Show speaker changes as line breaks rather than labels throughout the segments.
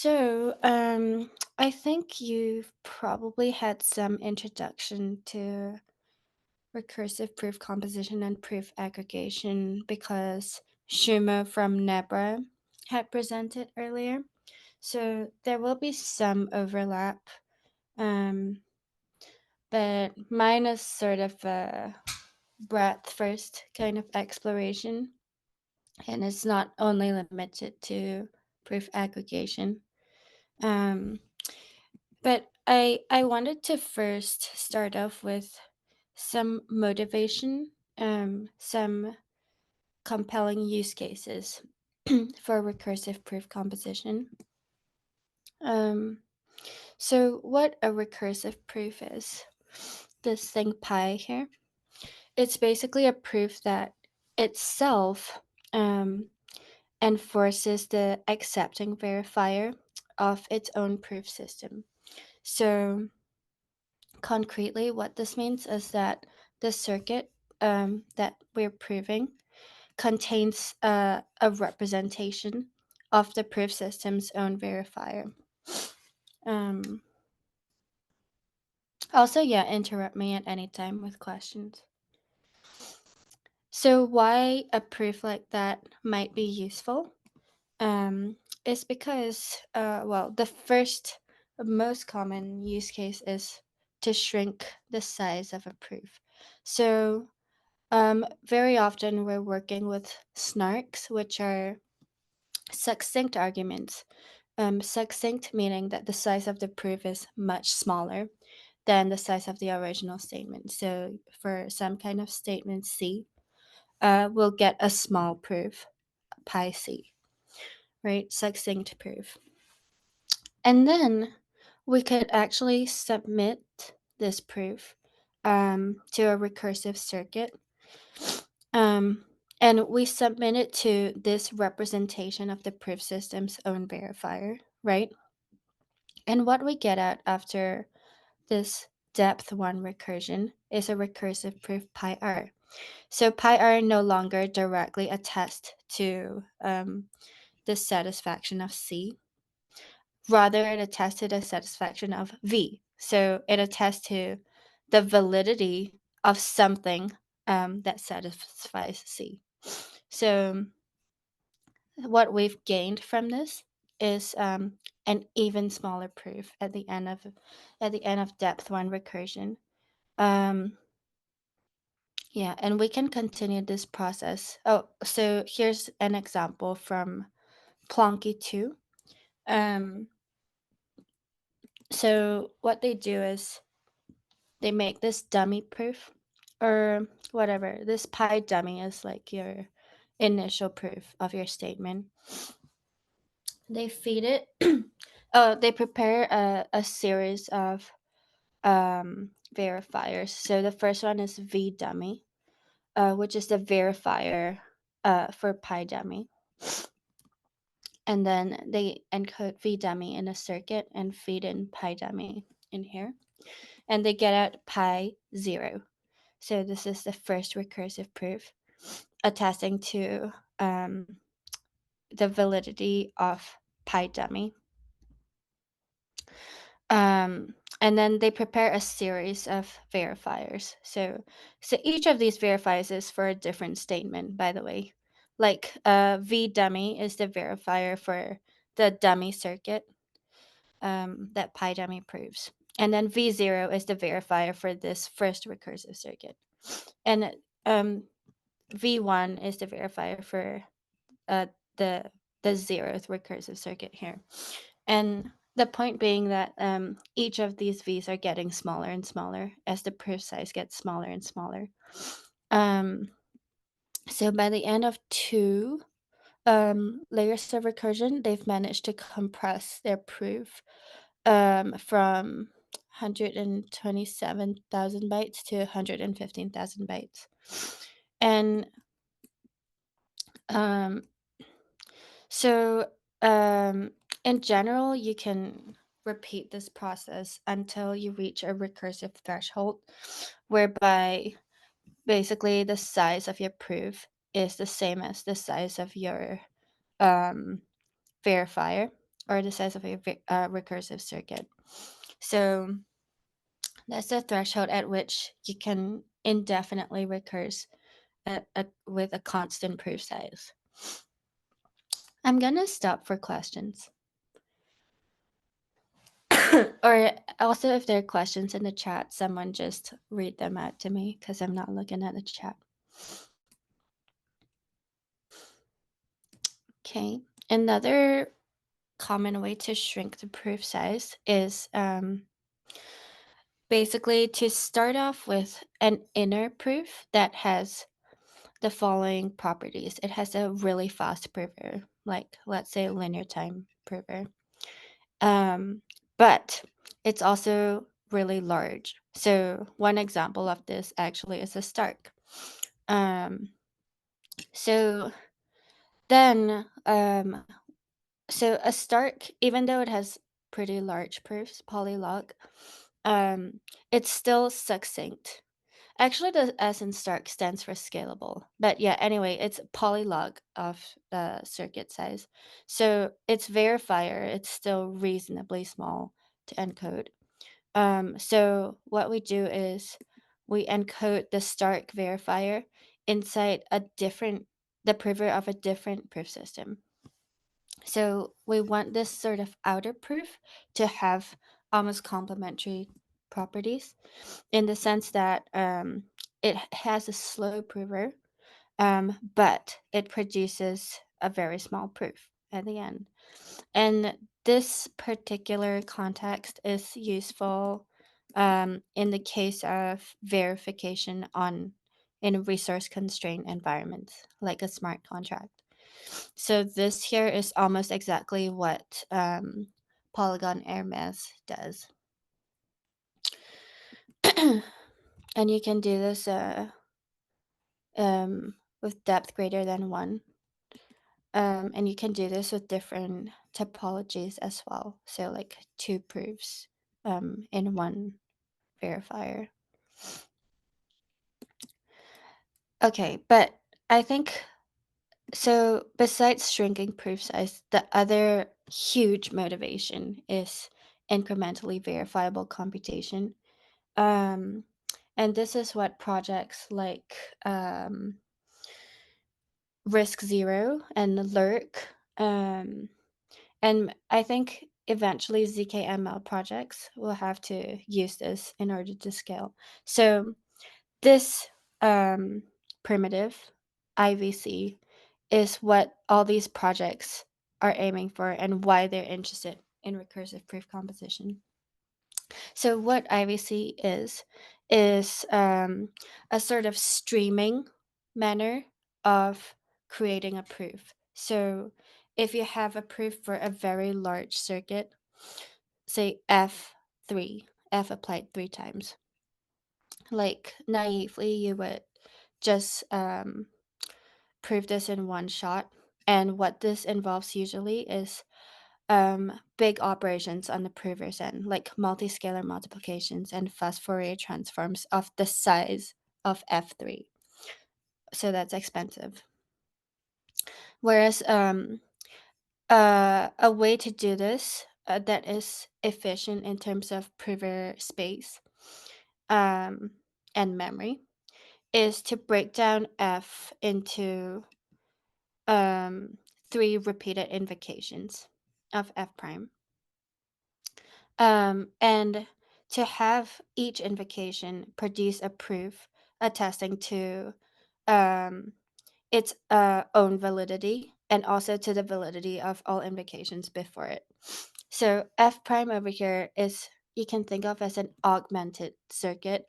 So, I think you've probably had some introduction to recursive proof composition and proof aggregation because Schumer from Nebra had presented earlier. So there will be some overlap, um, but mine is sort of a breadth first kind of exploration, and it's not only limited to proof aggregation. Um, But I wanted to first start off with some motivation, some compelling use cases for recursive proof composition. Um, so what a recursive proof is, this thing pi here, it's basically a proof that itself um, enforces the accepting verifier of its own proof system. So concretely, what this means is that the circuit that we're proving contains a representation of the proof system's own verifier. Um, Also, yeah, interrupt me at any time with questions. So, why a proof like that might be useful is because, well, the first most common use case is to shrink the size of a proof. So, very often we're working with snarks, which are succinct arguments. Succinct meaning that the size of the proof is much smaller than the size of the original statement. So for some kind of statement C, we'll get a small proof, pi C, right? Succinct proof. And then we could actually submit this proof to a recursive circuit. Um, and we submit it to this representation of the proof system's own verifier, right? And what we get out after this depth one recursion is a recursive proof pi r. So pi r no longer directly attests to the satisfaction of C. Rather, it attests to the satisfaction of V. So it attests to the validity of something that satisfies C. So what we've gained from this is an even smaller proof at the end of depth one recursion. Um, yeah, and we can continue this process. Oh, so here's an example from Plonky 2. Um, so what they do is they make this dummy proof or whatever. This pi dummy is like your initial proof of your statement. They feed it. Oh, they prepare a series of verifiers. So the first one is v dummy, which is the verifier for pi dummy. And then they encode v dummy in a circuit and feed in pi dummy in here. And they get out pi 0. So this is the first recursive proof attesting to the validity of pi dummy. And then they prepare a series of verifiers. So each of these verifiers is for a different statement, by the way. Like v dummy is the verifier for the dummy circuit that pi dummy proves. And then v0 is the verifier for this first recursive circuit. And v1 is the verifier for uh, the the zeroth recursive circuit here. And the point being that each of these v's are getting smaller and smaller as the proof size gets smaller and smaller. Um, so by the end of two layers of recursion, they've managed to compress their proof from 127,000 bytes to 115,000 bytes. And um, So, in general, you can repeat this process until you reach a recursive threshold, whereby basically the size of your proof is the same as the size of your um, verifier. or the size of a recursive circuit. So that's the threshold at which you can indefinitely recurse with a constant proof size. I'm gonna stop for questions. Or also, if there are questions in the chat, someone just read them out to me because I'm not looking at the chat. Okay. Another common way to shrink the proof size is basically to start off with an inner proof that has the following properties. It has a really fast prover, like let's say linear time prover. But it's also really large. So one example of this actually is a Stark. So then, so a Stark, even though it has pretty large proofs, polylog, it's still succinct. Actually, the S in Stark stands for scalable. But yeah, anyway, it's polylog of the circuit size. So its verifier, it's still reasonably small to encode. So what we do is we encode the Stark verifier inside the prover of a different proof system. So we want this sort of outer proof to have almost complementary properties in the sense that it has a slow prover, but it produces a very small proof at the end. And this particular context is useful in the case of verification in a resource constrained environment, like a smart contract. So this here is almost exactly what Polygon Hermes does. And you can do this with depth greater than 1. And you can do this with different topologies as well. So like 2 proofs in 1 verifier. Okay, but I think so besides shrinking proof size, the other huge motivation is incrementally verifiable computation. Um, and this is what projects like Risk Zero and Lurk, and I think eventually ZKML projects will have to use this in order to scale. So this primitive IVC is what all these projects are aiming for and why they're interested in recursive proof composition. So what IVC is a sort of streaming manner of creating a proof. So if you have a proof for a very large circuit, say F3, F applied 3 times, like naively you would just prove this in one shot. And what this involves usually is big operations on the prover's end, like multi-scalar multiplications and fast Fourier transforms of the size of F3. So that's expensive. Whereas a way to do this that is efficient in terms of prover space and memory is to break down F into 3 repeated invocations of F prime. And to have each invocation produce a proof attesting to its own validity and also to the validity of all invocations before it. So F prime over here is you can think of as an augmented circuit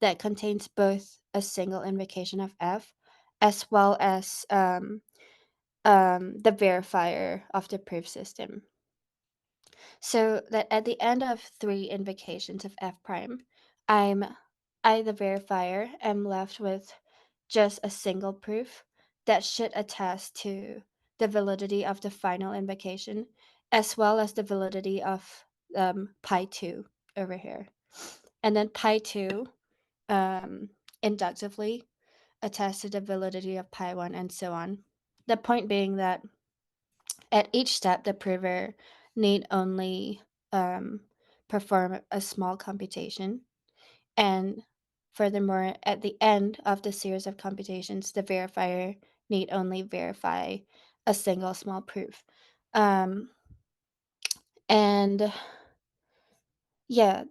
that contains both a single invocation of F as well as the verifier of the proof system. So that at the end of 3 invocations of F prime, I, the verifier, am left with just a single proof that should attest to the validity of the final invocation, as well as the validity of pi 2 over here. And then pi 2 inductively attests to the validity of pi 1 and so on. The point being that at each step, the prover need only perform a small computation. And furthermore, at the end of the series of computations, the verifier need only verify a single small proof. Um, and yeah,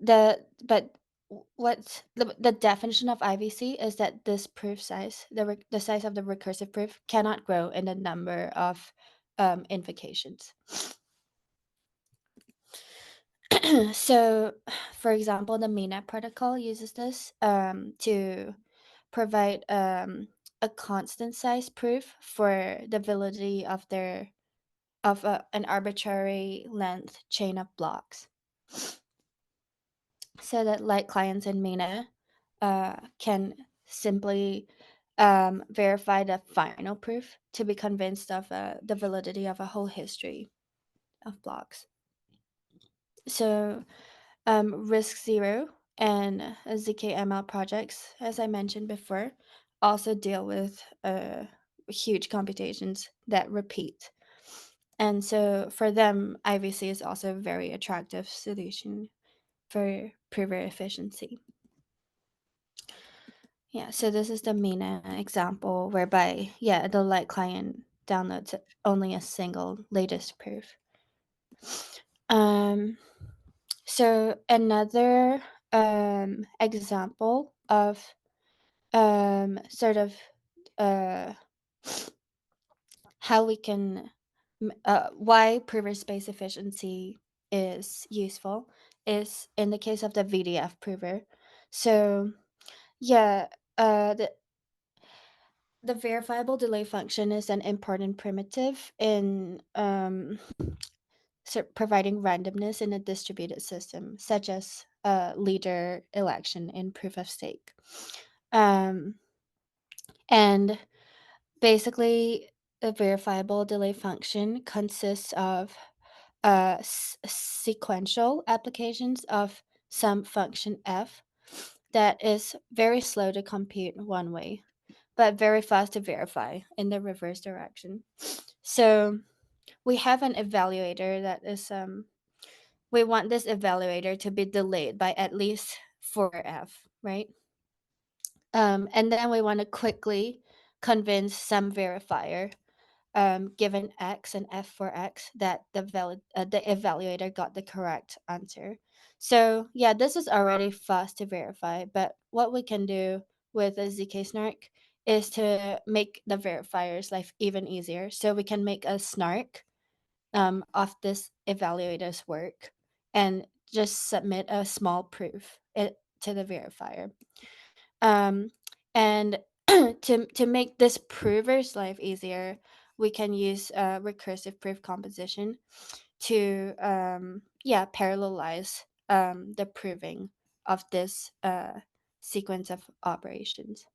what's the definition of IVC is that this proof size, the size of the recursive proof, cannot grow in the number of invocations. So, for example, the MENA protocol uses this to provide a constant size proof for the validity of an arbitrary length chain of blocks, so that light clients in MENA can simply verify the final proof to be convinced of the validity of a whole history of blocks. So Risk Zero and ZKML projects, as I mentioned before, also deal with huge computations that repeat. And so for them, IVC is also a very attractive solution for prover efficiency. Yeah, so this is the MENA example whereby, yeah, the light client downloads only a single latest proof. Um, So another example of sort of uh, how we can why prover space efficiency is useful is in the case of the VDF prover. So yeah, the verifiable delay function is an important primitive in providing randomness in a distributed system, such as a leader election in proof of stake. Um, and basically, a verifiable delay function consists of sequential applications of some function f that is very slow to compute one way, but very fast to verify in the reverse direction. So we have an evaluator that is we want this evaluator to be delayed by at least 4f, right? And then we want to quickly convince some verifier, given x and f for x, that the evaluator got the correct answer. So yeah, this is already fast to verify, but what we can do with a ZK snark is to make the verifier's life even easier. So we can make a snark of this evaluator's work and just submit a small proof to the verifier. Um, and to make this prover's life easier, we can use recursive proof composition to parallelize the proving of this sequence of operations.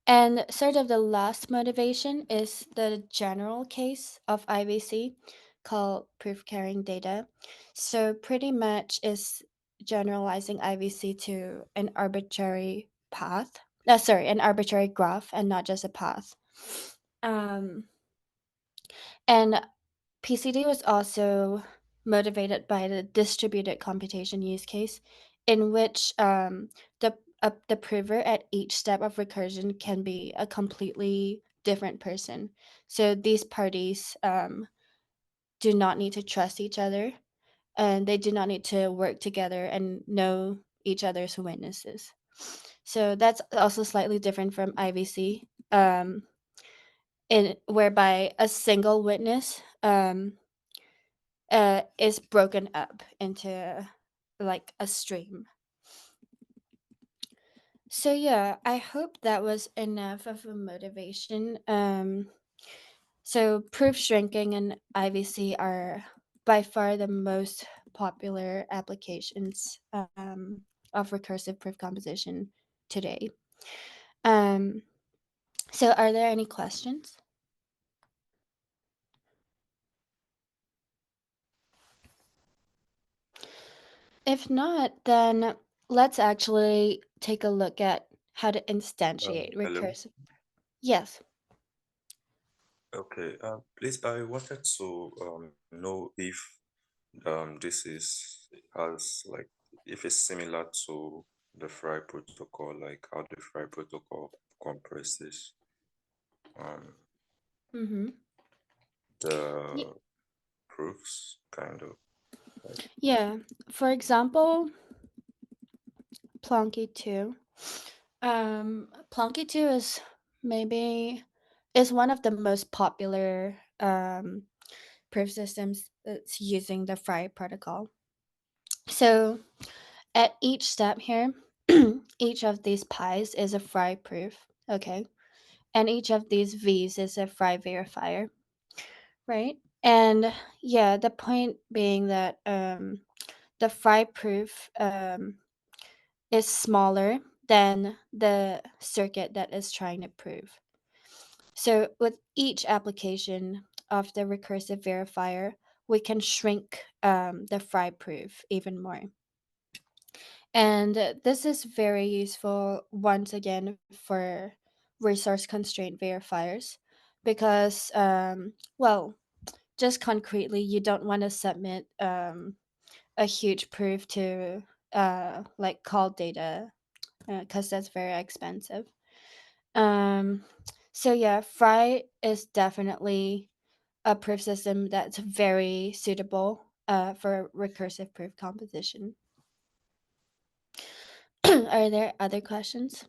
And sort of the last motivation is the general case of IVC called proof carrying data. So pretty much is generalizing IVC to an arbitrary path. An arbitrary graph and not just a path. Um, and PCD was also motivated by the distributed computation use case, in which the prover at each step of recursion can be a completely different person. So these parties do not need to trust each other, and they do not need to work together and know each other's witnesses. So that's also slightly different from IVC, in whereby a single witness is broken up into like a stream. So yeah, I hope that was enough of a motivation. So proof shrinking and IVC are by far the most popular applications of recursive proof composition today. Um, so are there any questions? If not, then let's actually take a look at how to instantiate
Hello.
recursive. Yes.
Okay, please, I wanted to know if this is as like if it's similar to the Fry protocol, like how the Fry protocol compresses um
Mm-hmm.
the proofs, kind of like.
Yeah. For example, Plonky 2. Plonky 2 maybe is one of the most popular proof systems that's using the Fry protocol. So at each step here, each of these pies is a Fry proof, okay? And each of these V's is a Fry verifier, right? And yeah, the point being that the Fry proof is smaller than the circuit that is trying to prove. So with each application of the recursive verifier, we can shrink the Fry proof even more. And this is very useful once again for resource constraint verifiers because, well, just concretely, you don't want to submit a huge proof to like call data because that's very expensive. Um, so yeah, Fry is definitely a proof system that's very suitable for recursive proof composition. Are there other questions?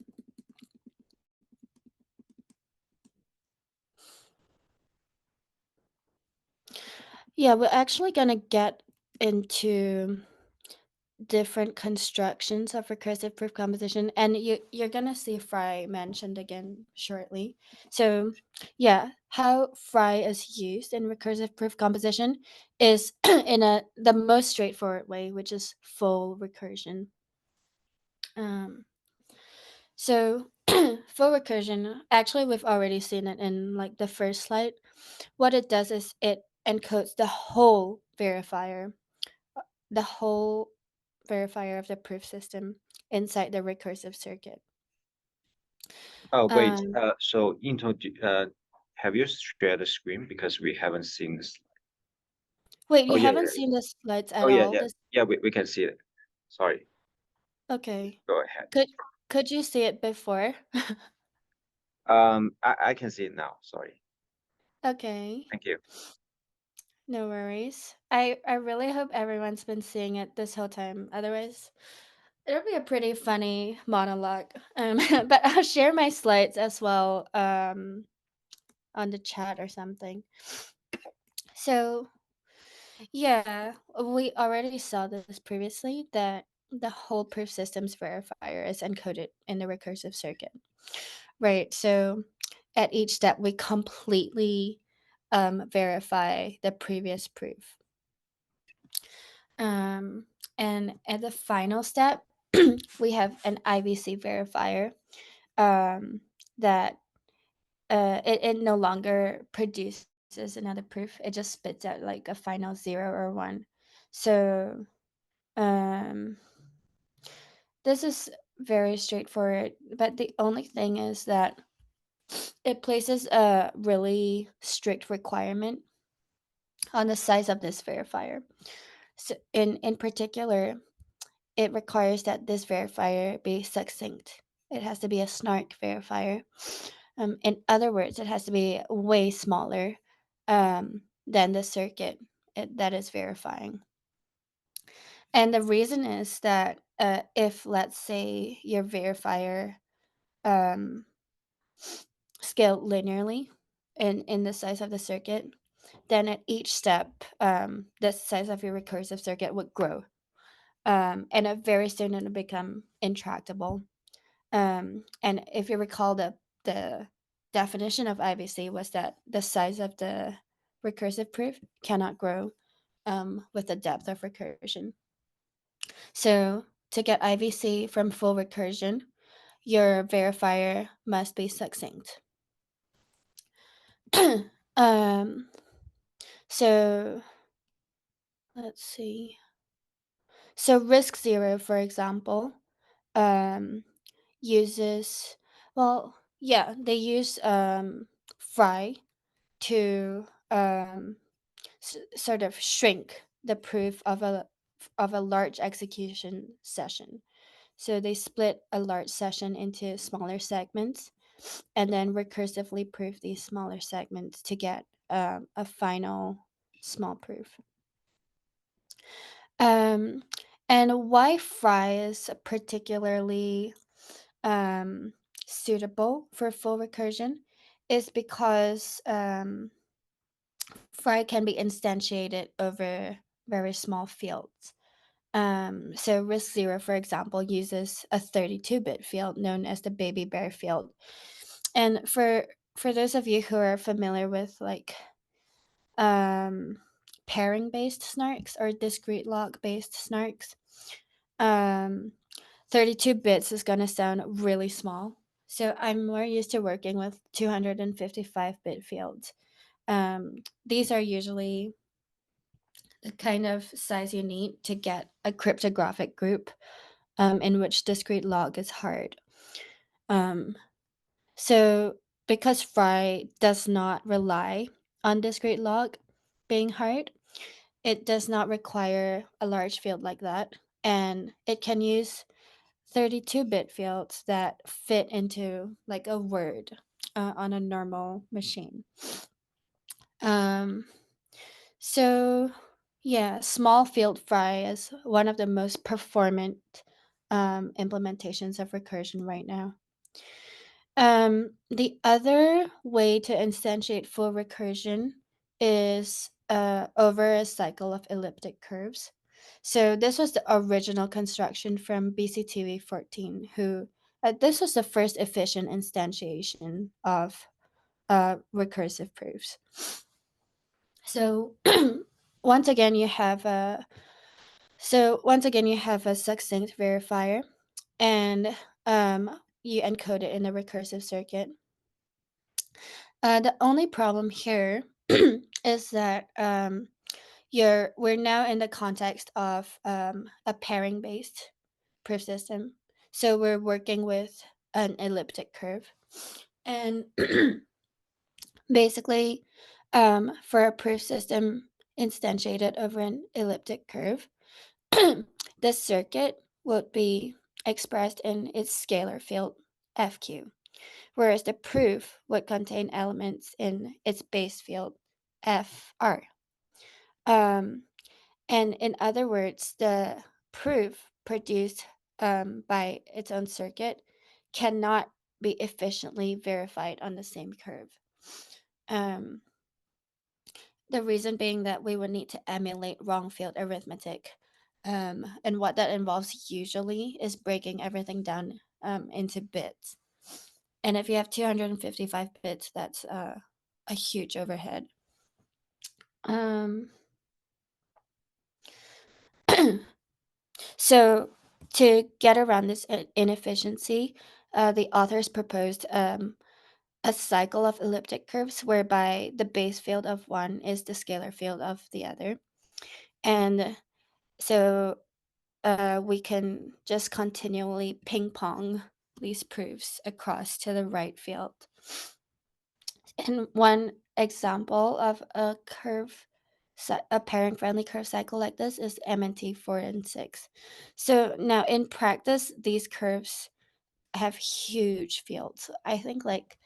Yeah, we're actually gonna get into different constructions of recursive proof composition, and you're gonna see Fry mentioned again shortly. So yeah, how Fry is used in recursive proof composition is in a the most straightforward way, which is full recursion. um so full recursion, actually we've already seen it in like the first slide. What it does is it encodes the whole verifier of the proof system inside the recursive circuit.
Oh, wait.
Um,
So Into, have you shared the screen because we haven't seen this?
wait,
Oh
you
yeah,
haven't
yeah.
seen the slides
Oh
at
yeah,
all?
yeah,
This
yeah. We can see it. Sorry.
okay.
Go ahead.
Could could you see it before?
I can see it now. Sorry.
Okay,
Thank you.
no worries. I really hope everyone's been seeing it this whole time. Otherwise, it'll be a pretty funny monologue. But I'll share my slides as well on the chat or something. So yeah, we already saw this previously that the whole proof systems verifier is encoded in the recursive circuit. Right. So at each step, we completely verify the previous proof. Um, and at the final step, we have an IVC verifier that it no longer produces another proof. It just spits out like a final 0 or 1. So um, this is very straightforward, but the only thing is that it places a really strict requirement on the size of this verifier. So in particular, it requires that this verifier be succinct. It has to be a snark verifier. In other words, it has to be way smaller than the circuit that is verifying. And the reason is that if, let's say, your verifier um, scaled linearly in the size of the circuit, then at each step, the size of your recursive circuit would grow. And very soon it'll become intractable. And if you recall, the definition of IBC was that the size of the recursive proof cannot grow with the depth of recursion. So to get IVC from full recursion, your verifier must be succinct. um, so let's see. So risk zero, for example, um, uses, well, yeah, they use Fry to sort of shrink the proof of a large execution session. So they split a large session into smaller segments and then recursively proof these smaller segments to get a final small proof. Um, and why Fry is particularly suitable for full recursion is because Fry can be instantiated over very small fields. So RISC-0, for example, uses a 32-bit field known as the baby bear field. And for those of you who are familiar with like pairing-based snarks or discrete log-based snarks, 32 bits is going to sound really small. So I'm more used to working with 255-bit fields. These are usually the kind of size you need to get a cryptographic group in which discrete log is hard. So because Fry does not rely on discrete log being hard, it does not require a large field like that, and it can use 32-bit fields that fit into like a word on a normal machine. So yeah, small field Fry is one of the most performant implementations of recursion right now. The other way to instantiate full recursion is over a cycle of elliptic curves. So this was the original construction from BCTV 14, who this was the first efficient instantiation of recursive proofs. So once again, you have a succinct verifier, and you encode it in a recursive circuit. The only problem here is that we're now in the context of a pairing based proof system. So we're working with an elliptic curve. And basically, for a proof system instantiated over an elliptic curve, the circuit would be expressed in its scalar field FQ, whereas the proof would contain elements in its base field FR. And in other words, the proof produced by its own circuit cannot be efficiently verified on the same curve. The reason being that we would need to emulate wrong field arithmetic. And what that involves usually is breaking everything down into bits. And if you have 255 bits, that's a huge overhead. So to get around this inefficiency, the authors proposed a cycle of elliptic curves whereby the base field of one is the scalar field of the other. And so we can just continually ping pong these proofs across to the right field. And one example of a pairing-friendly curve cycle like this is MNT 4 and 6. So now in practice, these curves have huge fields. I think like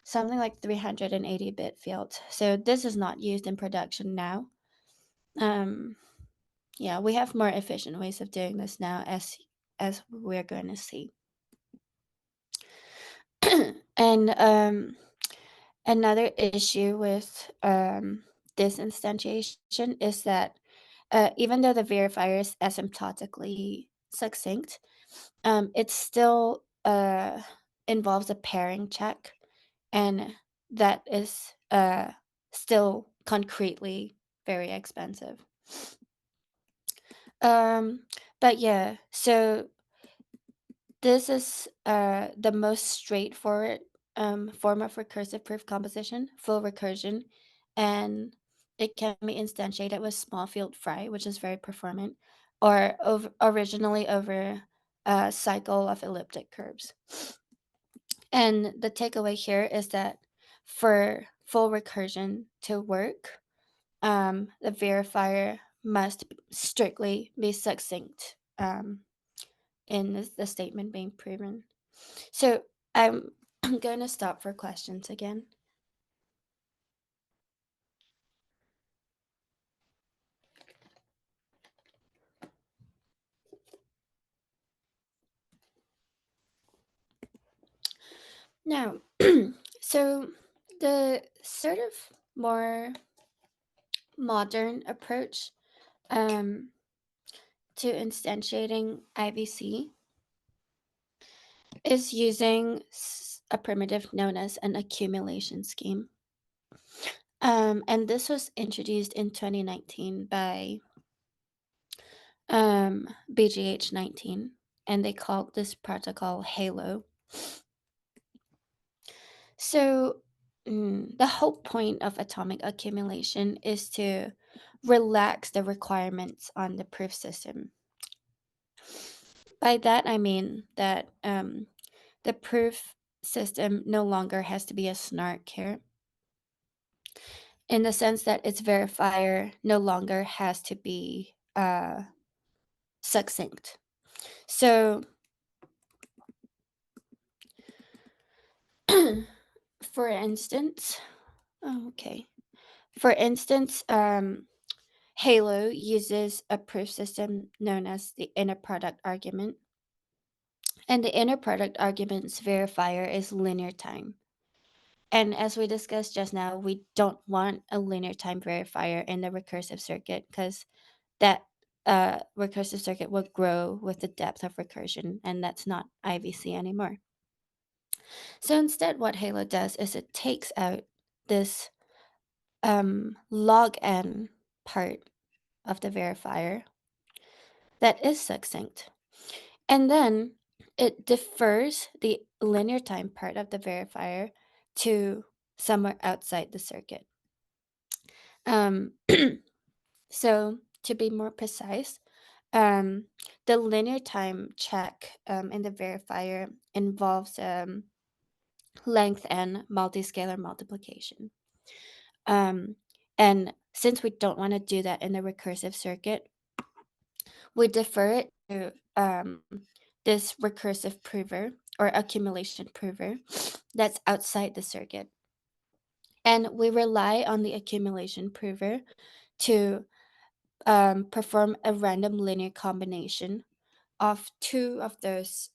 something like 380-bit fields. So this is not used in production now. Yeah, we have more efficient ways of doing this now, as we're going to see. And another issue with this instantiation is that even though the verifier is asymptotically succinct, it still involves a pairing check, and that is still concretely very expensive. But yeah, so this is the most straightforward form of recursive proof composition, full recursion, and it can be instantiated with small field Fry, which is very performant, or originally over a cycle of elliptic curves. And the takeaway here is that for full recursion to work, the verifier must strictly be succinct in the statement being proven. So I'm going to stop for questions again. Now, so the sort of more modern approach to instantiating IVC is using a primitive known as an accumulation scheme. And this was introduced in 2019 by BGH19, and they called this protocol Halo. So the whole point of atomic accumulation is to relax the requirements on the proof system. By that, I mean that the proof system no longer has to be a snark here, in the sense that its verifier no longer has to be succinct. So, for instance, For instance, Halo uses a proof system known as the inner product argument. And the inner product argument's verifier is linear time. And as we discussed just now, we don't want a linear time verifier in the recursive circuit because that recursive circuit will grow with the depth of recursion, and that's not IVC anymore. So instead, what Halo does is it takes out this log n part of the verifier that is succinct. And then it defers the linear time part of the verifier to somewhere outside the circuit. So to be more precise, the linear time check in the verifier involves length n multiscalar multiplication. And since we don't want to do that in the recursive circuit, we defer it to this recursive prover or accumulation prover that's outside the circuit. And we rely on the accumulation prover to perform a random linear combination of two of those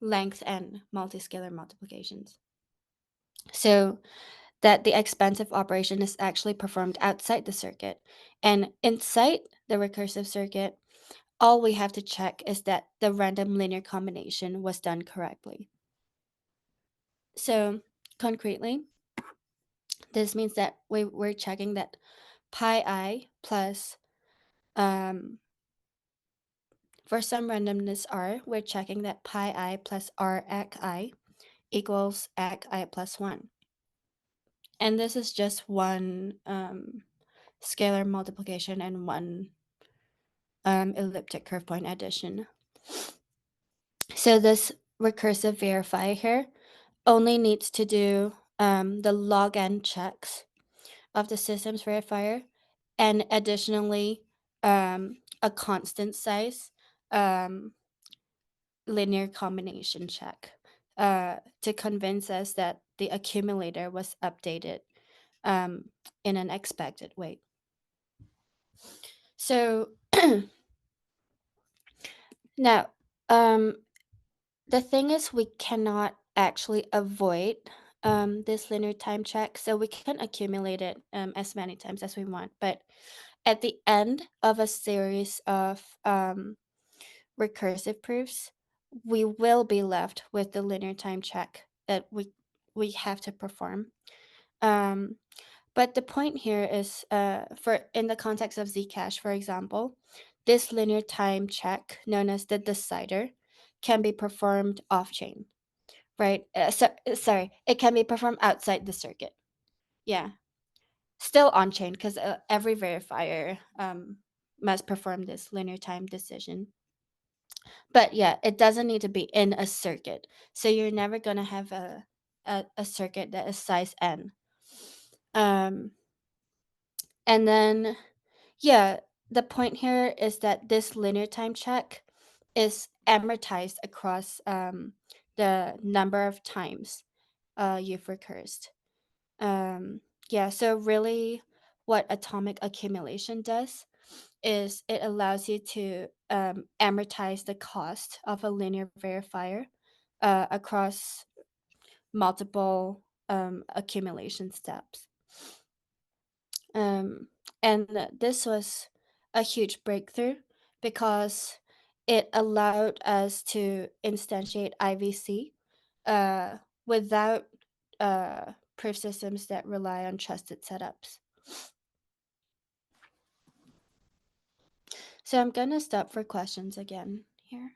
length and multiscalar multiplications. So that the expansive operation is actually performed outside the circuit. And inside the recursive circuit, all we have to check is that the random linear combination was done correctly. So concretely, this means that we're checking that pi I plus, for some randomness r, we're checking that pi I plus r ac I equals ac I plus 1. And this is just one scalar multiplication and one elliptic curve point addition. So this recursive verifier here only needs to do the log n checks of the system's verifier, and additionally a constant size linear combination check to convince us that the accumulator was updated in an expected way. So now, the thing is, we cannot actually avoid this linear time check, so we can accumulate it as many times as we want. But at the end of a series of recursive proofs, we will be left with the linear time check that we have to perform. But the point here is, for in the context of Zcash, for example, this linear time check, known as the decider, can be performed off-chain, right? Sorry, it can be performed outside the circuit. Yeah, still on-chain because every verifier must perform this linear time decision. But yeah, it doesn't need to be in a circuit, so you're never gonna have a circuit that is size n. Um, and then, yeah, the point here is that this linear time check is amortized across the number of times you've recursed. Yeah, so really what atomic accumulation does is it allows you to amortize the cost of a linear verifier across multiple accumulation steps. Um, and this was a huge breakthrough because it allowed us to instantiate IVC without proof systems that rely on trusted setups. So I'm gonna stop for questions again here.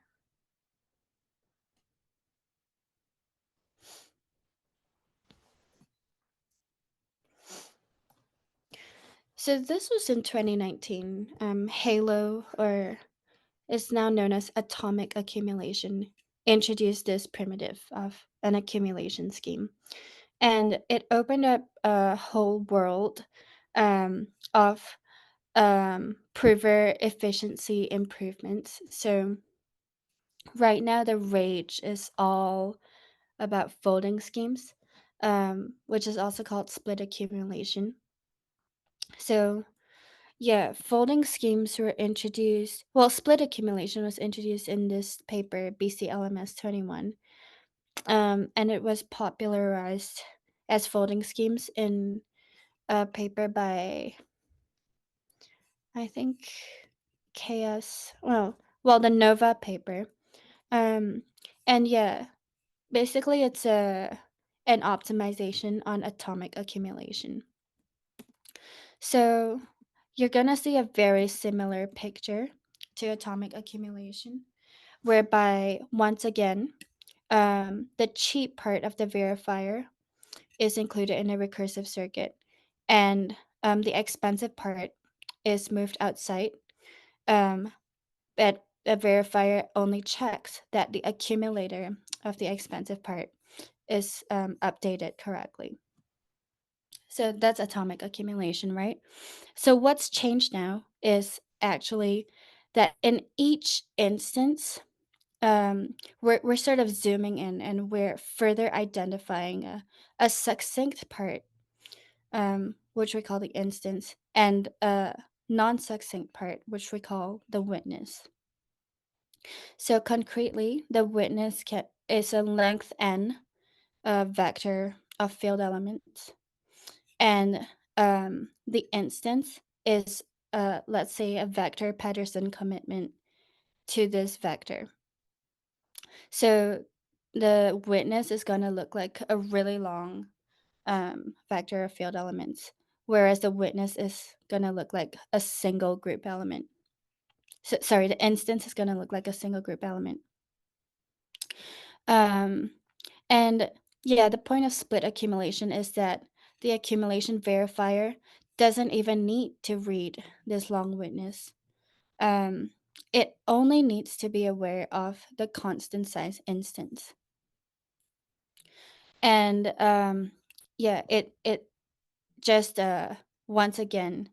So this was in 2019. Halo, or is now known as atomic accumulation, introduced this primitive of an accumulation scheme. And it opened up a whole world of prover efficiency improvements. So right now the rage is all about folding schemes, which is also called split accumulation. So yeah, folding schemes were introduced. Well, split accumulation was introduced in this paper, BCLMS 21, and it was popularized as folding schemes in a paper by, I think, KS. Well, the Nova paper. Um, and yeah, basically, it's an optimization on atomic accumulation. So you're gonna see a very similar picture to atomic accumulation, whereby once again, the cheap part of the verifier is included in a recursive circuit, and the expensive part is moved outside. Um, but a verifier only checks that the accumulator of the expensive part is updated correctly. So that's atomic accumulation, right? So what's changed now is actually that in each instance, we're sort of zooming in and we're further identifying a succinct part, which we call the instance, and a non-succinct part, which we call the witness. So concretely, the witness is a length n vector of field elements, and the instance is, let's say, a vector Peterson commitment to this vector. So the witness is going to look like a really long vector of field elements, whereas the witness is going to look like a single group element. So, sorry, the instance is going to look like a single group element. And yeah, the point of split accumulation is that the accumulation verifier doesn't even need to read this long witness. It only needs to be aware of the constant size instance. And yeah, it just once again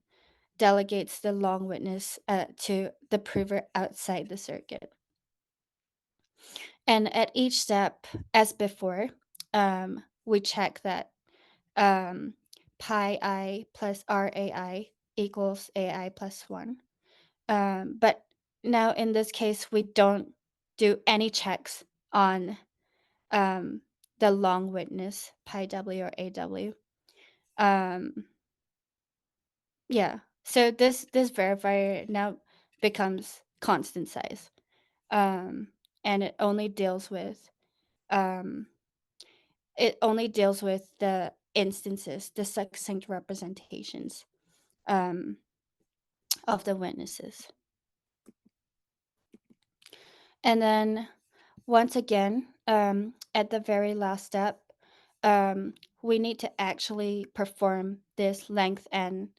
delegates the long witness to the prover outside the circuit. And at each step, as before, we check that pi I plus RAI equals AI plus 1. But now in this case, we don't do any checks on the long witness, pi W or AW. Yeah, so this verifier now becomes constant size, and um, it only deals with the instances, the succinct representations um, of the witnesses. And then once again, at the very last step, we need to actually perform this length n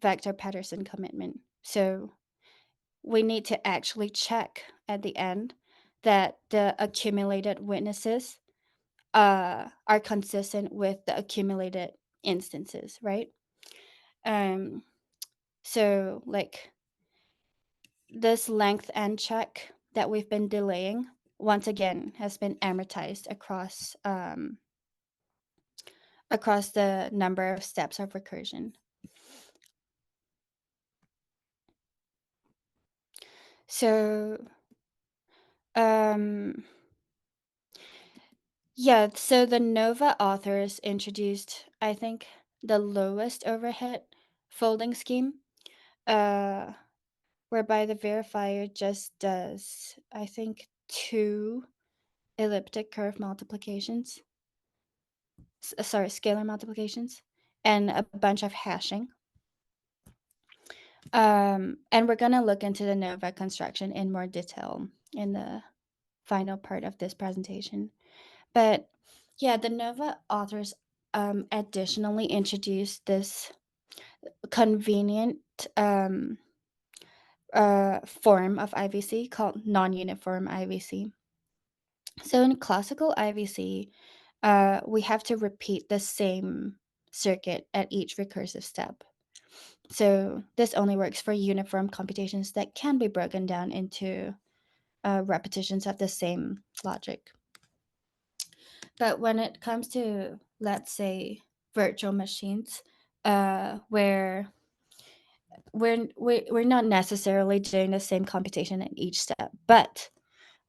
vector Peterson commitment. So we need to actually check at the end that the accumulated witnesses are consistent with the accumulated instances, right? So like this length and check that we've been delaying once again has been amortized across the number of steps of recursion. So yeah, so the Nova authors introduced, I think, the lowest overhead folding scheme, uh, whereby the verifier just does, I think, 2 elliptic curve multiplications, sorry, scalar multiplications, and a bunch of hashing. And we're gonna look into the Nova construction in more detail in the final part of this presentation. But yeah, the Nova authors additionally introduced this convenient form of IVC called non-uniform IVC. So in classical IVC, we have to repeat the same circuit at each recursive step. So this only works for uniform computations that can be broken down into repetitions of the same logic. But when it comes to, let's say, virtual machines, where we're not necessarily doing the same computation at each step, but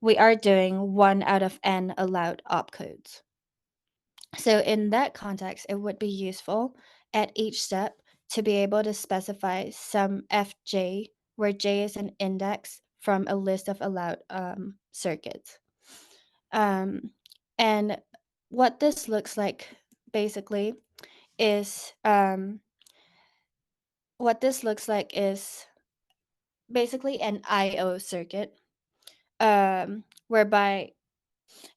we are doing 1 out of n allowed opcodes. So in that context, it would be useful at each step to be able to specify some fj, where j is an index from a list of allowed circuits. And what this looks like basically is basically an IO circuit, whereby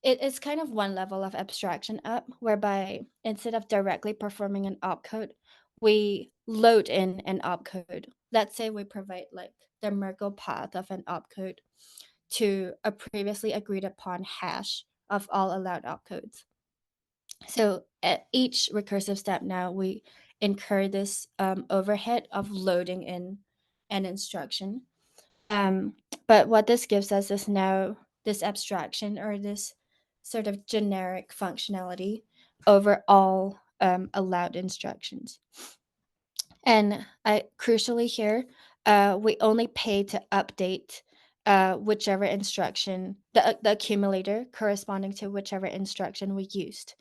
it is kind of one level of abstraction up, whereby instead of directly performing an opcode, we load in an opcode. Let's say we provide like the Merkle path of an opcode to a previously agreed upon hash of all allowed opcodes. So at each recursive step now, we incur this overhead of loading in an instruction. But what this gives us is now this abstraction, or this sort of generic functionality over all allowed instructions. And crucially here, we only pay to update whichever instruction, the accumulator corresponding to whichever instruction we used.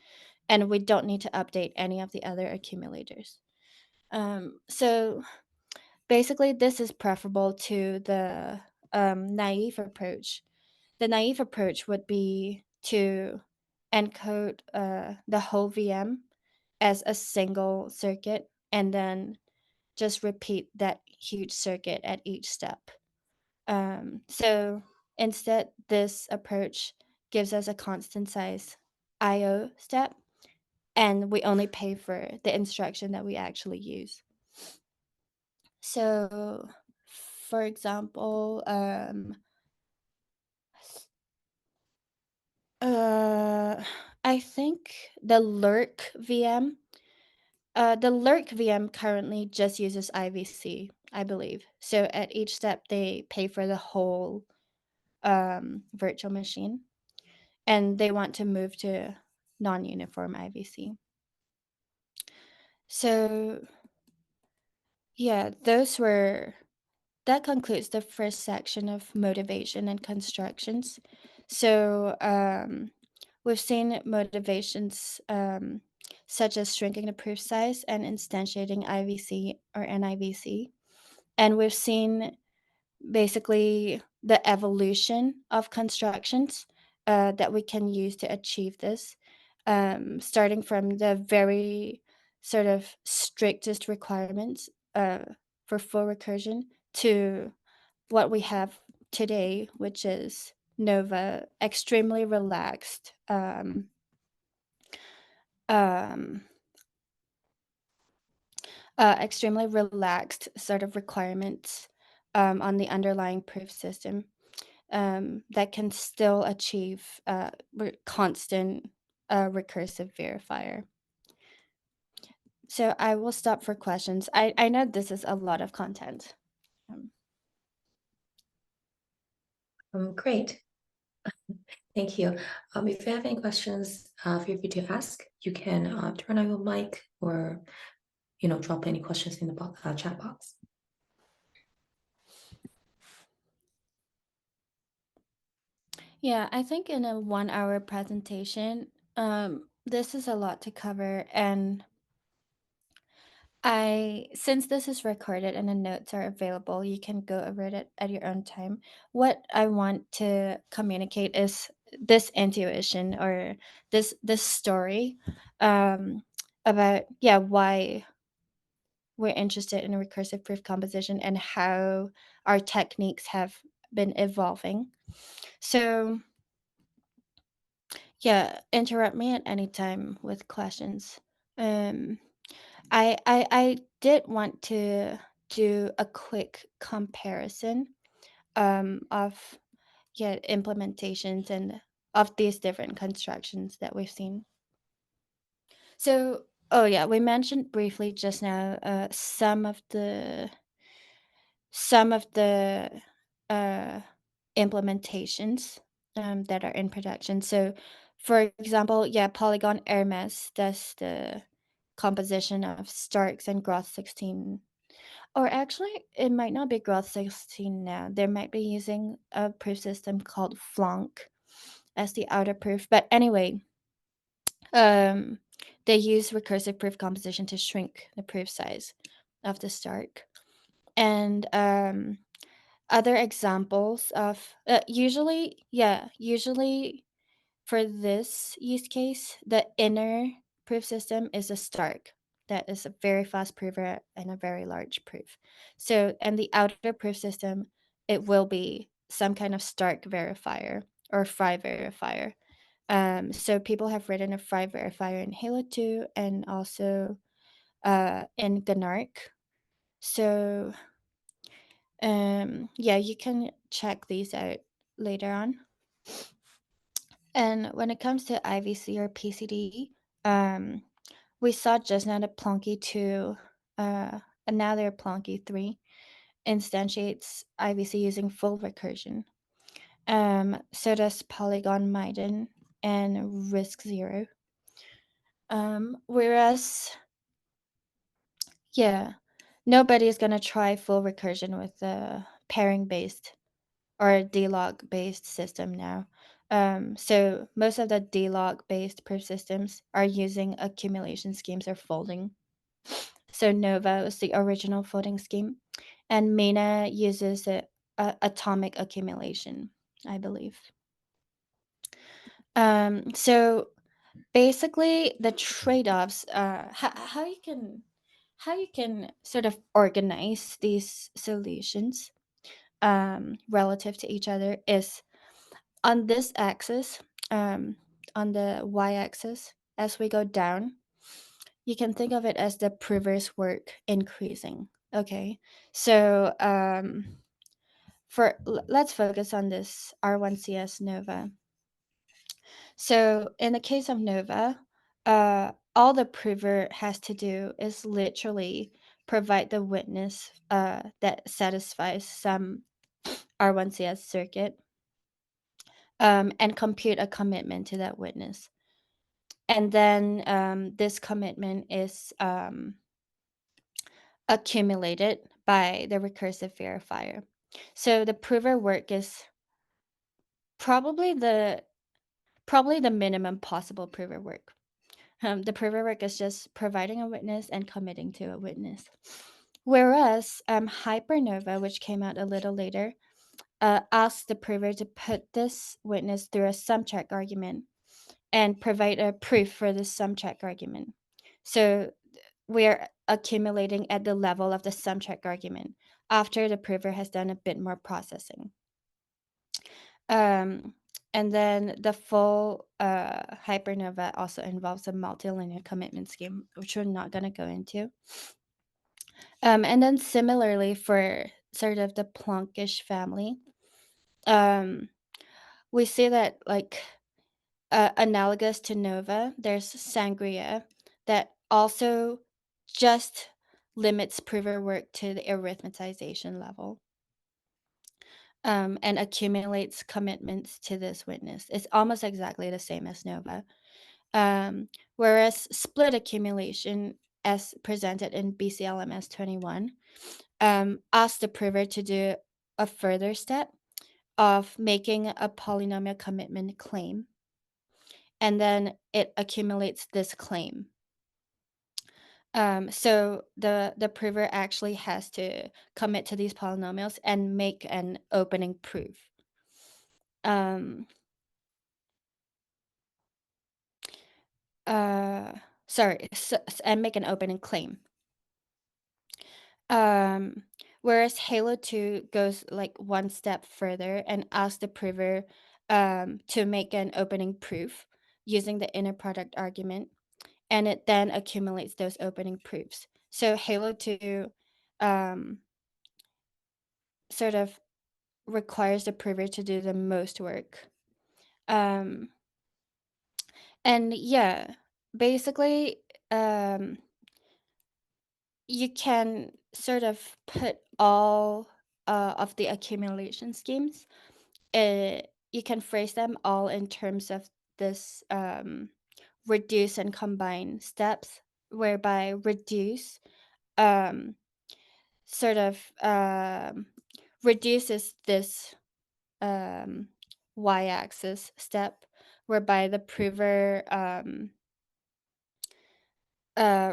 And we don't need to update any of the other accumulators. So basically, this is preferable to the naive approach. The naive approach would be to encode the whole VM as a single circuit and then just repeat that huge circuit at each step. So instead, this approach gives us a constant size IO step, and we only pay for the instruction that we actually use. So, for example, I think the lurk VM, currently just uses IVC, I believe. So at each step, they pay for the whole virtual machine, and they want to move to non-uniform IVC. So yeah, that concludes the first section of motivation and constructions. So we've seen motivations such as shrinking the proof size and instantiating IVC or NIVC. And we've seen basically the evolution of constructions that we can use to achieve this, starting from the very sort of strictest requirements for full recursion to what we have today, which is Nova, extremely relaxed um, extremely relaxed sort of requirements on the underlying proof system that can still achieve constant a recursive verifier. So I will stop for questions. I know this is a lot of content.
Great. Thank you. If you have any questions, feel free to ask. You can turn on your mic or, drop any questions in the chat box.
Yeah, I think in a 1 hour presentation, this is a lot to cover, and since this is recorded and the notes are available, you can go over it at your own time. What I want to communicate is this intuition or this story, about why we're interested in recursive proof composition and how our techniques have been evolving. So yeah, interrupt me at any time with questions. Um, I did want to do a quick comparison of implementations and of these different constructions that we've seen. So, oh yeah, we mentioned briefly just now some of the implementations that are in production. So, for example, Polygon Hermes does the composition of Starks and Groth 16. Or actually, it might not be Groth 16 now. They might be using a proof system called Flonk as the outer proof. But anyway, um, they use recursive proof composition to shrink the proof size of the Stark. And other examples of usually for this use case, the inner proof system is a Stark that is a very fast prover and a very large proof. So, and the outer proof system, it will be some kind of Stark verifier or Fry verifier. So people have written a Fry verifier in Halo 2 and also in Gnark. So you can check these out later on. And when it comes to IVC or PCD, we saw just now that Plonky 2, and now they're Plonky 3, instantiates IVC using full recursion. So does Polygon Maiden and Risk Zero. Whereas, nobody is going to try full recursion with a pairing based or D-log based system now. So most of the D-log based proof systems are using accumulation schemes or folding. So Nova is the original folding scheme, and Mina uses atomic accumulation, I believe. So basically, the trade-offs, how you can sort of organize these solutions relative to each other is on this axis, on the y-axis, as we go down, you can think of it as the prover's work increasing. Okay, so let's focus on this R1CS Nova. So in the case of Nova, all the prover has to do is literally provide the witness that satisfies some R1CS circuit, and compute a commitment to that witness. And then this commitment is accumulated by the recursive verifier. So the prover work is probably the minimum possible prover work. The prover work is just providing a witness and committing to a witness. Whereas Hypernova, which came out a little later, asks the prover to put this witness through a sum check argument and provide a proof for the sum check argument. So we're accumulating at the level of the sum check argument after the prover has done a bit more processing. And then the full Hypernova also involves a multilinear commitment scheme, which we're not going to go into. And then similarly for sort of the Plonkish family, we see that like analogous to Nova, there's Sangria that also just limits prover work to the arithmetization level, and accumulates commitments to this witness. It's almost exactly the same as Nova. Whereas split accumulation, as presented in BCLMS 21, asks the prover to do a further step of making a polynomial commitment claim, and then it accumulates this claim. So the prover actually has to commit to these polynomials and make an opening proof. And make an opening claim. Whereas Halo 2 goes like one step further and asks the prover to make an opening proof using the inner product argument, and it then accumulates those opening proofs. So Halo 2 sort of requires the prover to do the most work. And yeah, basically, you can sort of put all of the accumulation schemes, you can phrase them all in terms of this reduce and combine steps, whereby reduce sort of reduces this y-axis step, whereby the prover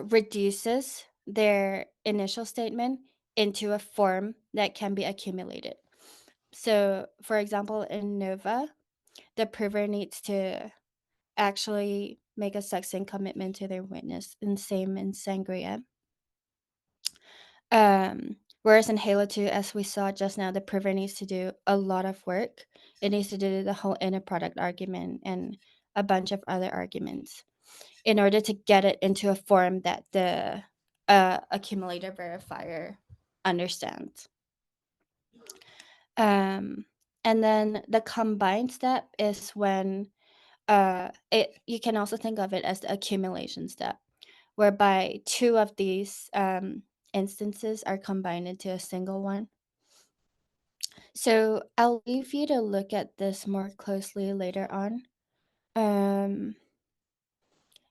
reduces their initial statement into a form that can be accumulated. So, for example, in Nova, the prover needs to actually make a succinct commitment to their witness, and same in Sangria. Whereas in Halo 2, as we saw just now, the prover needs to do a lot of work. It needs to do the whole inner product argument and a bunch of other arguments in order to get it into a form that the accumulator verifier understands. And then the combined step is when you can also think of it as the accumulation step, whereby two of these instances are combined into a single one. So I'll leave you to look at this more closely later on.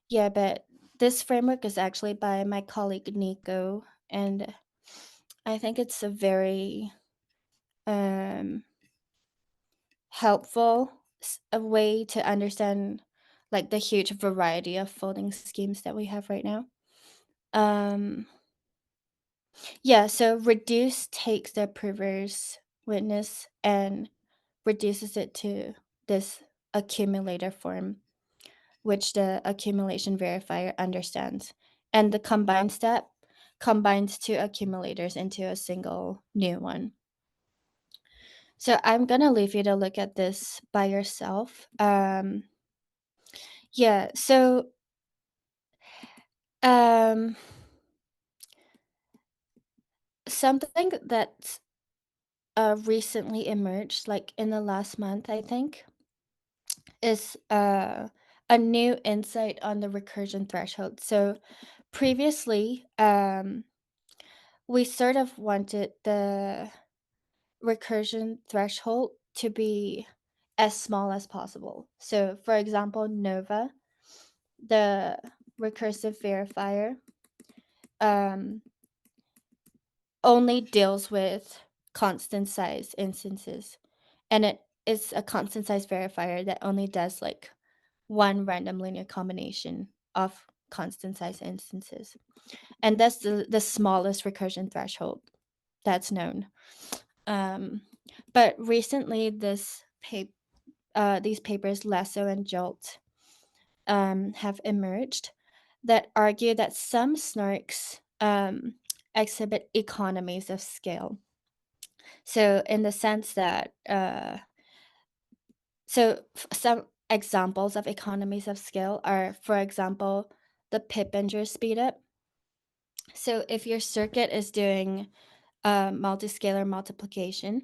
Yeah, but this framework is actually by my colleague Nico, and I think it's a very helpful a way to understand like the huge variety of folding schemes that we have right now. Yeah, so reduce takes the prover's witness and reduces it to this accumulator form, which the accumulation verifier understands. And the combine step combines two accumulators into a single new one. So I'm gonna leave you to look at this by yourself. Yeah, so something that's recently emerged, like in the last month, I think, is a new insight on the recursion threshold. So previously, we sort of wanted the recursion threshold to be as small as possible. So, for example, Nova, the recursive verifier, only deals with constant size instances, and it is a constant size verifier that only does like one random linear combination of constant size instances, and that's the smallest recursion threshold that's known. But recently these papers, Lasso and Jolt, have emerged that argue that some snarks exhibit economies of scale. So in the sense that some examples of economies of scale are, for example, the Pippenger speedup. So if your circuit is doing multiscalar multiplication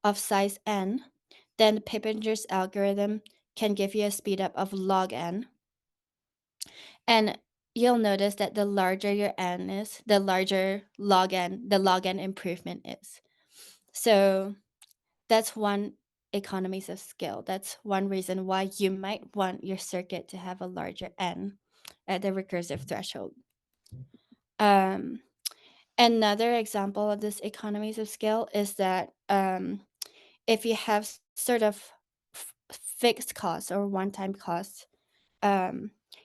of size n, then Pippenger's algorithm can give you a speed up of log n. And you'll notice that the larger your n is, the larger the log n improvement is. So that's one economies of scale. That's one reason why you might want your circuit to have a larger n at the recursive threshold. Another example of this economies of scale is that if you have sort of fixed costs or one-time costs,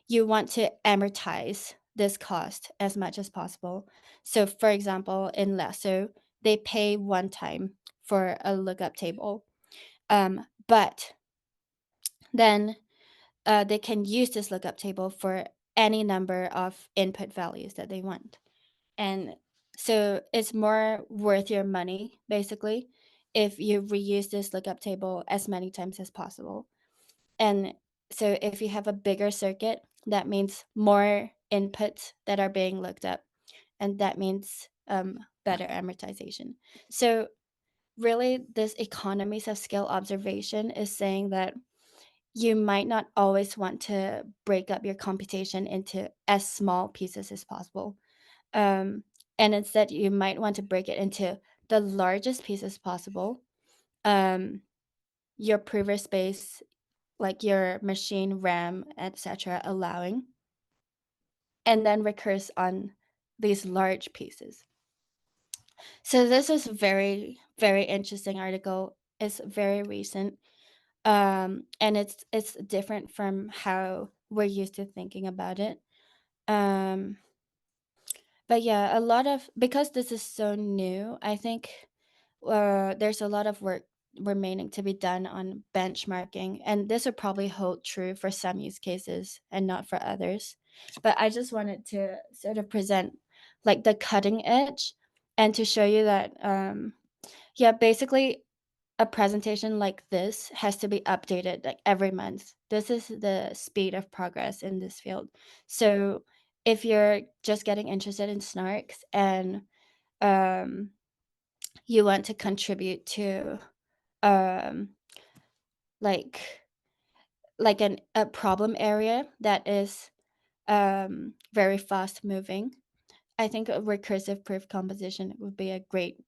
you want to amortize this cost as much as possible. So for example, in Lasso, they pay one time for a lookup table. But then they can use this lookup table for any number of input values that they want. And so it's more worth your money, basically, if you reuse this lookup table as many times as possible. And so if you have a bigger circuit, that means more inputs that are being looked up, and that means better amortization. So really, this economies of scale observation is saying that you might not always want to break up your computation into as small pieces as possible. And instead, you might want to break it into the largest pieces possible. Your prover space, like your machine RAM, etc., allowing, and then recurse on these large pieces. So this is very, very interesting article. It's very recent. And it's different from how we're used to thinking about it. But yeah, a lot of, because this is so new, I think there's a lot of work remaining to be done on benchmarking, and this would probably hold true for some use cases and not for others. But I just wanted to sort of present like the cutting edge and to show you that yeah, basically a presentation like this has to be updated like every month. This is the speed of progress in this field. So if you're just getting interested in snarks and you want to contribute to um, like a problem area that is very fast moving, I think a recursive proof composition would be a great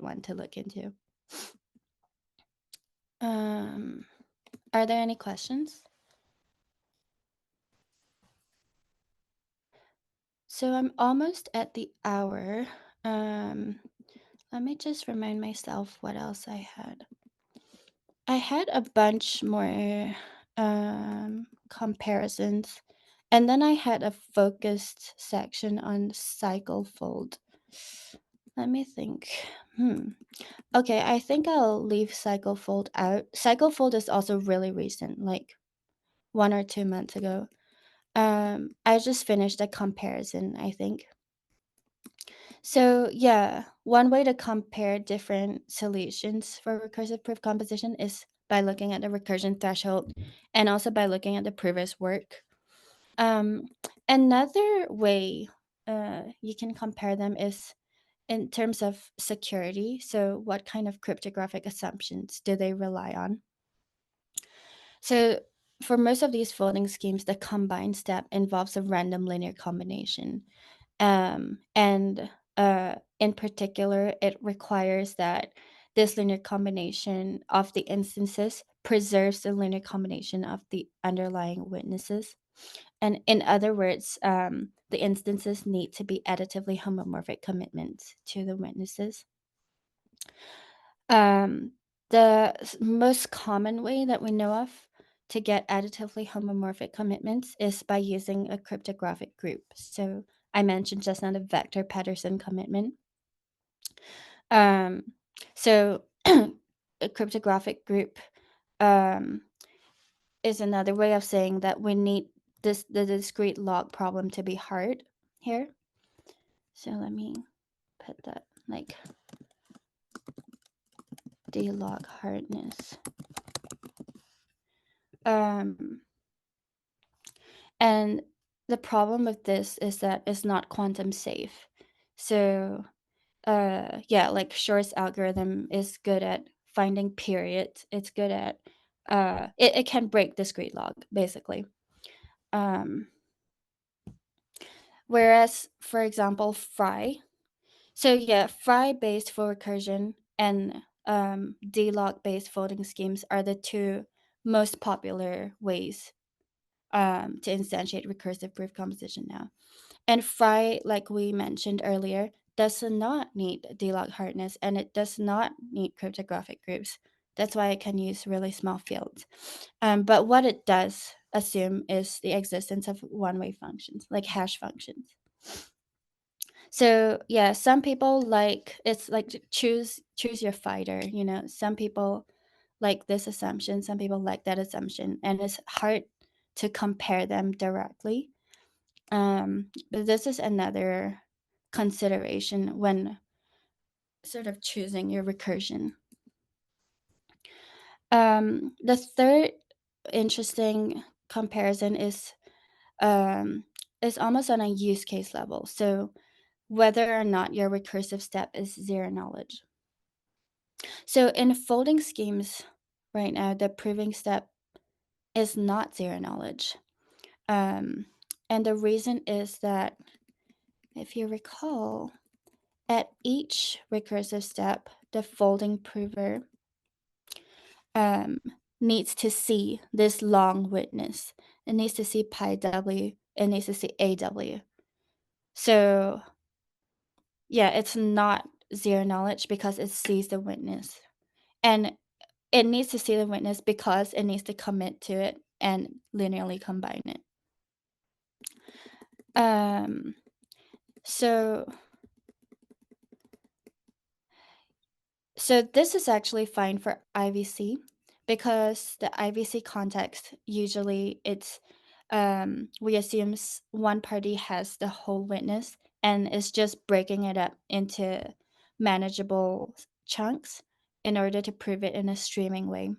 one to look into. Are there any questions? So I'm almost at the hour. Let me just remind myself what else I had. I had a bunch more comparisons, and then I had a focused section on CycleFold. Let me think. Okay, I think I'll leave CycleFold out. CycleFold is also really recent, like 1 or 2 months ago. I just finished a comparison, I think. So yeah, one way to compare different solutions for recursive proof composition is by looking at the recursion threshold and also by looking at the prover's work. Another way you can compare them is in terms of security. So what kind of cryptographic assumptions do they rely on? So for most of these folding schemes, the combined step involves a random linear combination. And in particular, it requires that this linear combination of the instances preserves the linear combination of the underlying witnesses. And in other words, the instances need to be additively homomorphic commitments to the witnesses. The most common way that we know of to get additively homomorphic commitments is by using a cryptographic group. So I mentioned just now the vector Patterson commitment. So a cryptographic group is another way of saying that we need the discrete log problem to be hard here. So let me put that like the log hardness. And the problem with this is that it's not quantum safe. So yeah, like Shor's algorithm is good at finding periods. It's good at it can break discrete log, basically. Whereas, for example, Fry. So yeah, Fry-based full recursion and D-log-based folding schemes are the two most popular ways to instantiate recursive proof composition now. And Fry, like we mentioned earlier, does not need D-log hardness, and it does not need cryptographic groups. That's why it can use really small fields. But what it does assume is the existence of one-way functions, like hash functions. So yeah, some people like, it's like choose your fighter, you know. Some people like this assumption, some people like that assumption, and it's hard to compare them directly. But this is another consideration when sort of choosing your recursion. The third interesting comparison is almost on a use case level. So whether or not your recursive step is zero knowledge. So in folding schemes right now, the proving step is not zero knowledge. And the reason is that, if you recall, at each recursive step, the folding prover needs to see this long witness. It needs to see pi w, it needs to see AW. So yeah, it's not zero knowledge because it sees the witness. And it needs to see the witness because it needs to commit to it and linearly combine it. So this is actually fine for IVC, because the IVC context, usually it's we assume one party has the whole witness and is just breaking it up into manageable chunks in order to prove it in a streaming way.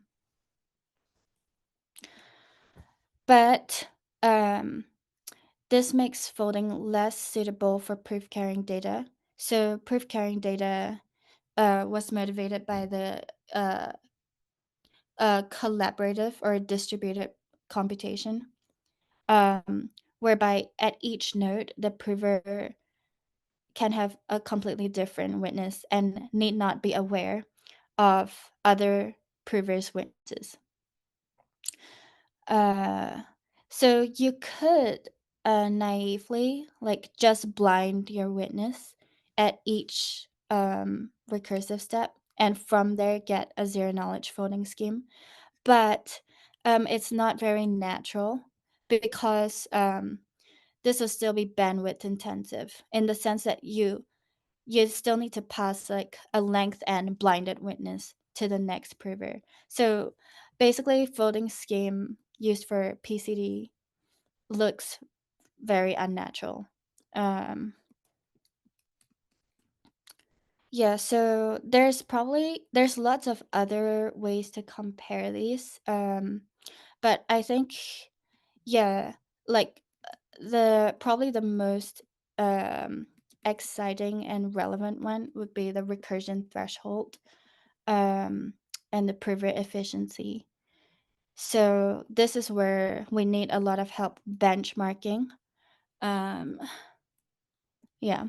But this makes folding less suitable for proof carrying data. So proof carrying data was motivated by the collaborative or distributed computation, whereby at each node, the prover can have a completely different witness and need not be aware of other provers' witnesses. So you could naively like just blind your witness at each recursive step, and from there get a zero knowledge folding scheme. But it's not very natural, because this will still be bandwidth intensive, in the sense that you still need to pass like a length and blinded witness to the next prover. So basically, folding scheme used for PCD looks very unnatural. Yeah, so there's lots of other ways to compare these. But I think, yeah, like probably the most exciting and relevant one would be the recursion threshold, and the prover efficiency. So this is where we need a lot of help benchmarking. Yeah.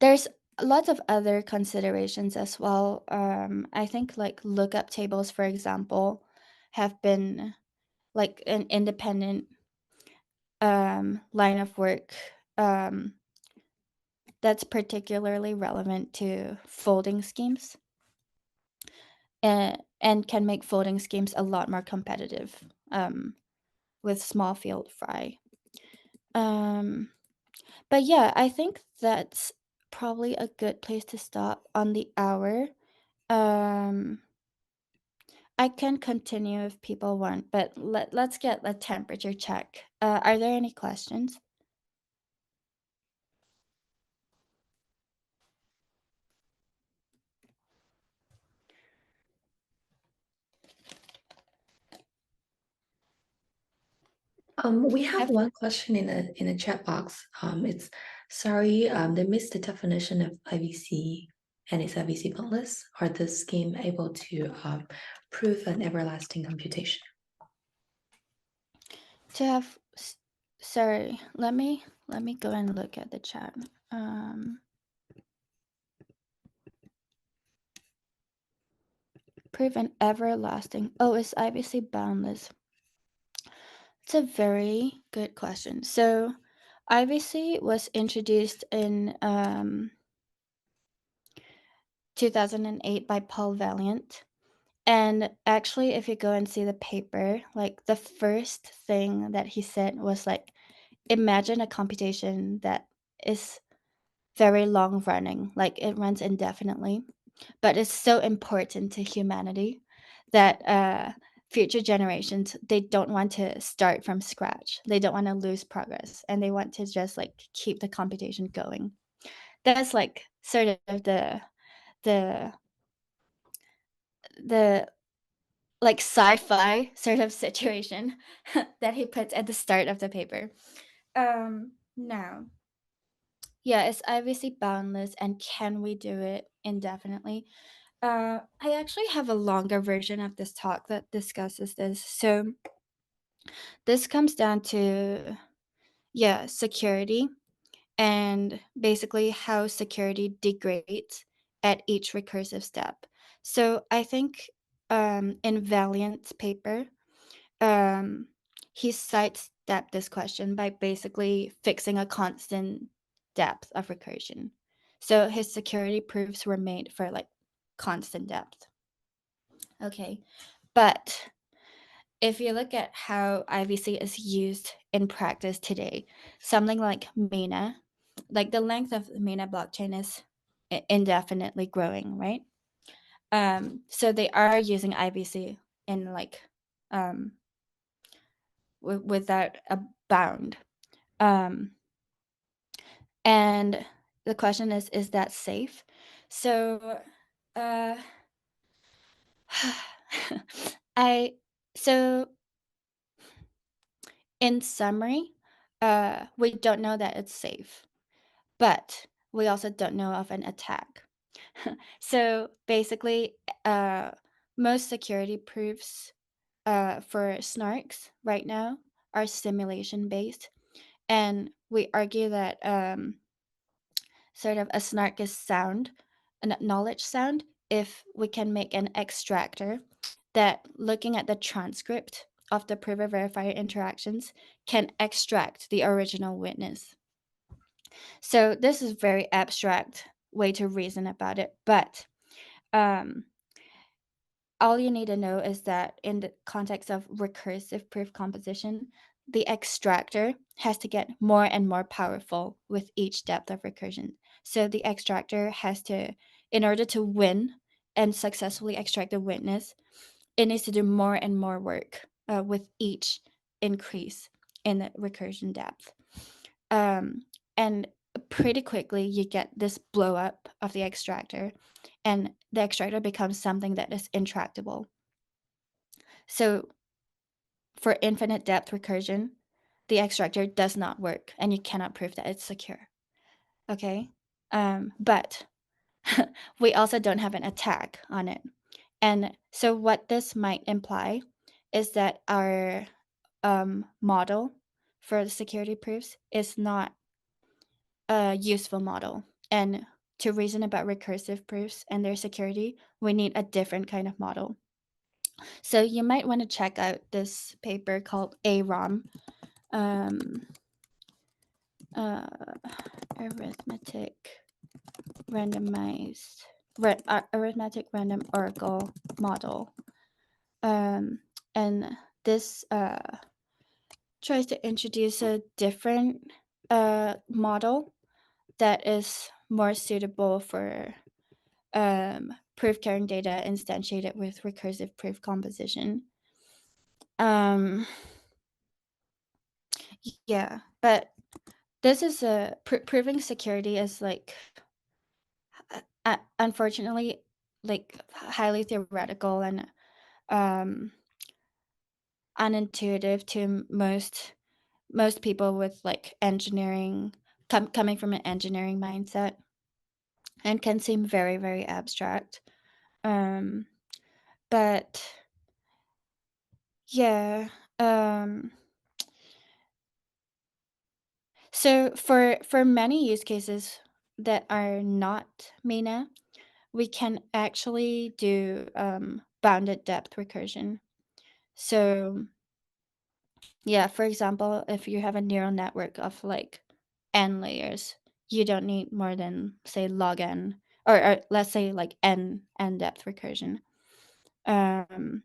There's lots of other considerations as well. I think like lookup tables, for example, have been like an independent line of work that's particularly relevant to folding schemes, and can make folding schemes a lot more competitive with small field Fry. But yeah, I think that's probably a good place to stop on the hour. I can continue if people want, but let's get a temperature check. Are there any questions?
We have
Have-
one question in the chat box. It's sorry, they missed the definition of IVC. and is IBC boundless, are the scheme able to prove an everlasting computation?
To have, sorry, let me go and look at the chat. Prove an everlasting. Oh, is IBC boundless? It's a very good question. So, IBC was introduced in 2008 by Paul Valiant. And actually, if you go and see the paper, like the first thing that he said was like, imagine a computation that is very long running, like it runs indefinitely, but it's so important to humanity that future generations, they don't want to start from scratch. They don't want to lose progress, and they want to just like keep the computation going. That's like sort of the the like sci-fi sort of situation that he puts at the start of the paper. Now, yeah, is IVC boundless and can we do it indefinitely? I actually have a longer version of this talk that discusses this. So this comes down to, yeah, security and basically how security degrades at each recursive step. So I think in Valiant's paper, he sidestepped this question by basically fixing a constant depth of recursion. So his security proofs were made for like constant depth. Okay, but if you look at how IVC is used in practice today, something like MENA, like the length of the MENA blockchain is indefinitely growing, right? So they are using IVC in like without a bound. And the question is that safe? So so in summary, we don't know that it's safe, but we also don't know of an attack. So basically, most security proofs for snarks right now are simulation based, and we argue that sort of a snark is sound, a knowledge sound, if we can make an extractor that, looking at the transcript of the prover verifier interactions, can extract the original witness. So this is a very abstract way to reason about it, but all you need to know is that in the context of recursive proof composition, the extractor has to get more and more powerful with each depth of recursion. So the extractor has to, in order to win and successfully extract the witness, it needs to do more and more work with each increase in the recursion depth. And pretty quickly, you get this blow up of the extractor, and the extractor becomes something that is intractable. So for infinite depth recursion, the extractor does not work, and you cannot prove that it's secure. Okay? But we also don't have an attack on it. And so what this might imply is that our model for the security proofs is not a useful model. And to reason about recursive proofs and their security, we need a different kind of model. So you might want to check out this paper called AROM, arithmetic randomized arithmetic random oracle model, and this tries to introduce a different model that is more suitable for proof carrying data instantiated with recursive proof composition. Yeah, but this is a proving security is like unfortunately like highly theoretical and unintuitive to most people with like engineering coming from an engineering mindset. and can seem very, very abstract. But yeah, so for many use cases that are not MENA, we can actually do bounded depth recursion. So yeah, for example, if you have a neural network of like n layers, you don't need more than say log n, or let's say like n depth recursion. And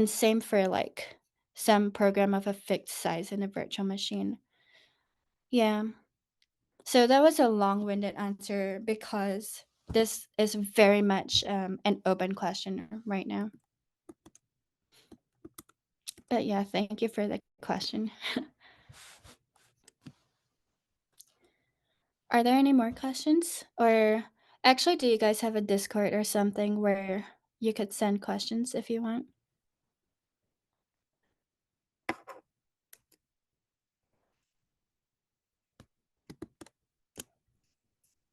same for like some program of a fixed size in a virtual machine. Yeah. So that was a long-winded answer because this is very much an open question right now. But yeah, thank you for the question. Are there any more questions? Or actually, do you guys have a Discord or something where you could send questions if you want?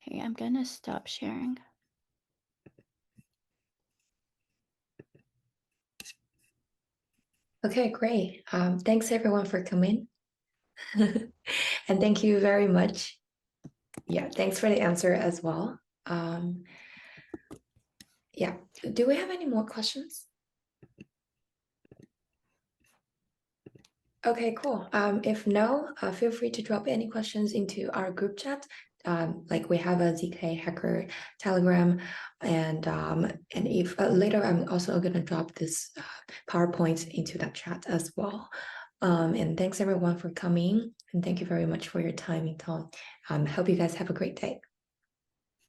Okay, I'm gonna stop sharing.
Okay, great. Thanks everyone for coming. And thank you very much. Yeah, thanks for the answer as well. Yeah, do we have any more questions? Okay, cool. If no, feel free to drop any questions into our group chat. Like we have a ZK Hacker Telegram, and if later I'm also gonna drop this PowerPoint into that chat as well. And thanks everyone for coming, and thank you very much for your time, Tong. Hope you guys have a great day.